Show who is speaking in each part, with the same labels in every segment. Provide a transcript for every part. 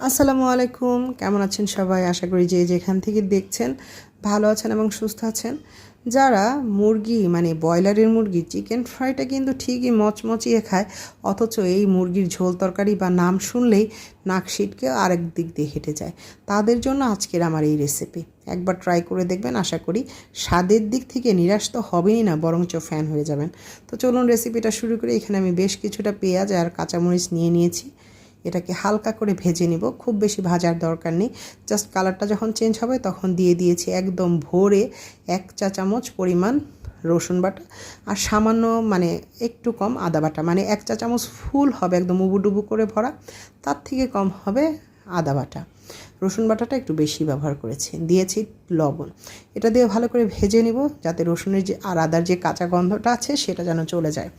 Speaker 1: আসসালামু আলাইকুম, কেমন আছেন সবাই? আশা করি যে যেখান থেকে দেখছেন ভালো আছেন এবং সুস্থ আছেন। যারা মুরগি মানে ব্রয়লারের মুরগি চিকেন ফ্রাইটা কিন্তু ঠিকই মচমচিয়ে খায়, অথচ এই মুরগির ঝোল তরকারি বা নাম শুনলেই নাক সিটকে আরেক দিক দিয়ে হেঁটে যায়, তাদের জন্য আজকের আমার এই রেসিপি। একবার ট্রাই করে দেখবেন, আশা করি স্বাদের দিক থেকে নিরাশ তো হবেনই না, বরঞ্চ ফ্যান হয়ে যাবেন। তো চলুন রেসিপিটা শুরু করি। এখানে আমি বেশ কিছুটা পেঁয়াজ আর কাঁচামরিচ নিয়েছি। এটাকে হালকা করে ভেজে নিব, খুব বেশি ভাজার দরকার নেই। জাস্ট কালারটা যখন চেঞ্জ হবে তখন দিয়ে দিয়েছি একদম ভোরে 1 চা চামচ পরিমাণ রসুন বাটা আর সামান্য মানে একটু কম আদা বাটা, মানে 1 চা চামচ ফুল হবে একদম উবুডুবু করে ভরা, তার থেকে কম হবে আদা বাটা। রসুন বাটাটা একটু বেশি ব্যবহার করেছি, দিয়েছি লবণ। এটা দিয়ে ভালো করে ভেজে নিব যাতে রসুনের যে আর আদার যে কাঁচা গন্ধটা আছে সেটা যেন চলে যায়।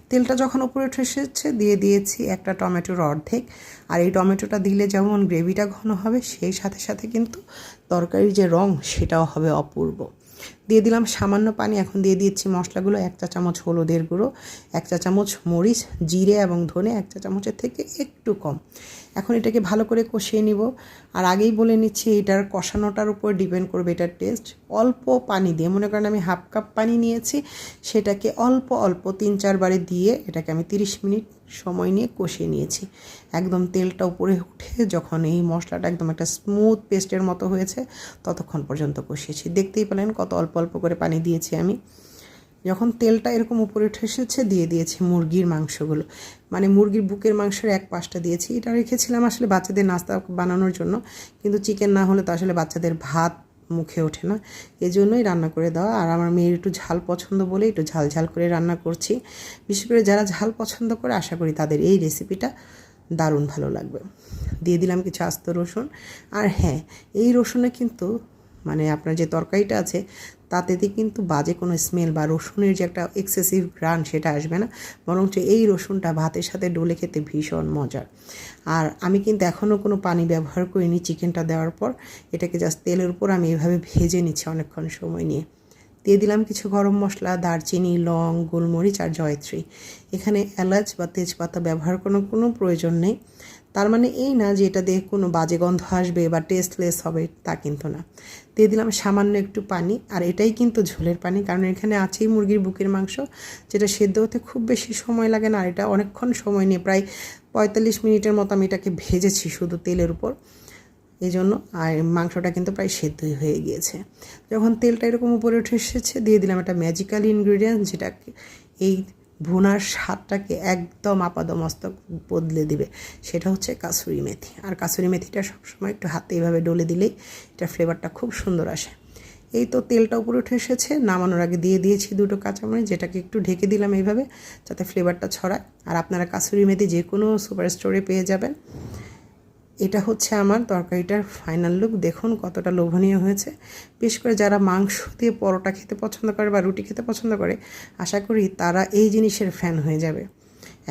Speaker 1: তেলটা যখন উপরে উঠে এসেছে দিয়ে দিয়েছি একটা টমেটোর অর্ধেক। আর এই টমেটোটা দিলে যেমন গ্রেভিটা ঘন হবে, সেই সাথে সাথে কিন্তু তরকারির যে রং সেটাও হবে অপূর্ব। দিয়ে দিলাম সামান্য পানি। এখন দিয়ে দিচ্ছি মশলাগুলো। 1 চা চামচ হলুদের গুঁড়ো, 1 চা চামচ মরিচ, জিরে এবং ধনে 1 চা চামচের থেকে একটু কম। এখন এটাকে ভালো করে কষিয়ে নিব। আর আগেই বলে নিচ্ছি, এটার কষানোটার উপর ডিপেন্ড করবে এটার টেস্ট। অল্প পানি দিয়ে, মনে করেন আমি হাফ কাপ পানি নিয়েছি, সেটাকে অল্প অল্প 3-4 বারে দিয়ে এটাকে আমি 30 মিনিট সময় নিয়ে কষিয়ে নিয়েছি। একদম তেলটা উপরে উঠে যখন এই মশলাটা একদম একটা স্মুথ পেস্টের মতো হয়েছে ততক্ষণ পর্যন্ত কষিয়েছি। দেখতেই পেলেন কত অল্প অল্প করে পানি দিয়েছি আমি। যখন তেলটা এরকম উপরে উঠে এসেছে দিয়ে দিয়েছি মুরগির মাংসগুলো, মানে মুরগির বুকের মাংসের এক পাশটা দিয়েছি। এটা রেখেছিলাম আসলে বাচ্চাদের নাস্তা বানানোর জন্য, কিন্তু চিকেন না হলে তো আসলে বাচ্চাদের ভাত মুখে ওঠে না, এজন্যই রান্না করে দেওয়া। আর আমার মেয়ের একটু ঝাল পছন্দ বলে একটু ঝাল ঝাল করে রান্না করছি। বিশেষ করে যারা ঝাল পছন্দ করে আশা করি তাদের এই রেসিপিটা দারুণ ভালো লাগবে। দিয়ে দিলাম কিছু আস্ত রসুন। আর হ্যাঁ, এই রসুনে কিন্তু মানে আপনার যে তরকারিটা আছে তাতেতে কিন্তু বাজে কোনো স্মেল বা রসুনের যে একটা এক্সেসিভ ঘ্রাণ সেটা আসবে না, বরঞ্চ এই রসুনটা ভাতের সাথে ডলে খেতে ভীষণ মজার। আর আমি কিন্তু এখনও কোনো পানি ব্যবহার করিনি চিকেনটা দেওয়ার পর। এটাকে জাস্ট তেলের উপর আমি এভাবে ভেজে নিচ্ছি অনেকক্ষণ সময় নিয়ে। দিয়ে দিলাম কিছু গরম মশলা, দারচিনি, লং, গোলমরিচ আর জয়ত্রী। এখানে এলাচ বা তেজপাতা ব্যবহার কোনো প্রয়োজন নেই। তার মানে এই না যে এটা দিয়ে কোনো বাজে গন্ধ আসবে বা টেস্টলেস হবে, তা কিন্তু না। দিয়ে দিলাম সামান্য একটু পানি। আর এটাই কিন্তু ঝোলের পানি, কারণ এখানে আছেই মুরগির বুকের মাংস, যেটা সেদ্ধ হতে খুব বেশি সময় লাগে না। আর এটা অনেকক্ষণ সময় নিয়ে প্রায় 45 মিনিটের মতো আমি এটাকে ভেজেছি শুধু তেলের উপর, এই জন্য। আর মাংসটা কিন্তু প্রায় সেদ্ধই হয়ে গিয়েছে। যখন তেলটা এরকম উপরে উঠে এসেছে দিয়ে দিলাম একটা ম্যাজিক্যাল ইনগ্রিডিয়েন্ট, যেটা এই ভুনার স্বাদটাকে একদম আপাদমস্তক বদলে দিবে। সেটা হচ্ছে কাসুরি মেথি। আর কাসুরি মেথিটা সবসময় একটু হাতে এইভাবে ডলে দিলেই এটার ফ্লেভারটা খুব সুন্দর আসে। এই তো তেলটা উপরে উঠে এসেছে, নামানোর আগে দিয়ে দিয়েছি 2টো কাঁচামরিচ, যেটাকে একটু ঢেকে দিলাম এইভাবে যাতে ফ্লেভারটা ছড়ায়। আর আপনারা কাসুরি মেথি যে কোনো সুপার স্টোরে পেয়ে যাবেন। এটা হচ্ছে আমার তরকারিটার ফাইনাল লুক। দেখুন কতটা লোভনীয় হয়েছে। বিশেষ করে যারা মাংস দিয়ে পরোটা খেতে পছন্দ করে বা রুটি খেতে পছন্দ করে, আশা করি তারা এই জিনিসের ফ্যান হয়ে যাবে।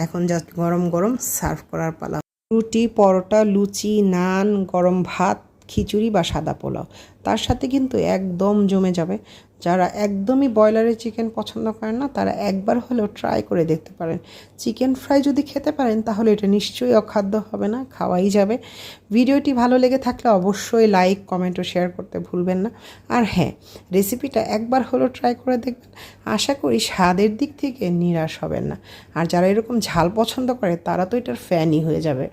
Speaker 1: এখন জাস্ট গরম গরম সার্ভ করার পালা। রুটি, পরোটা, লুচি, নান, গরম ভাত, খিচুড়ি বা সাদা পোলাও, তার সাথে কিন্তু একদম জমে যাবে। যারা একদমই ব্রয়লারের চিকেন পছন্দ করেন না, তারা একবার হলেও ট্রাই করে দেখতে পারেন। চিকেন ফ্রাই যদি খেতে পারেন তাহলে এটা নিশ্চয়ই অখাদ্য হবে না, খাওয়াই যাবে। ভিডিওটি ভালো লেগে থাকলে অবশ্যই লাইক, কমেন্ট ও শেয়ার করতে ভুলবেন না। আর হ্যাঁ, রেসিপিটা একবার হলেও ট্রাই করে দেখবেন, আশা করি স্বাদের দিক থেকে নিরাশ হবেন না। আর যারা এরকম ঝাল পছন্দ করে তারা তো এটার ফ্যানই হয়ে যাবে।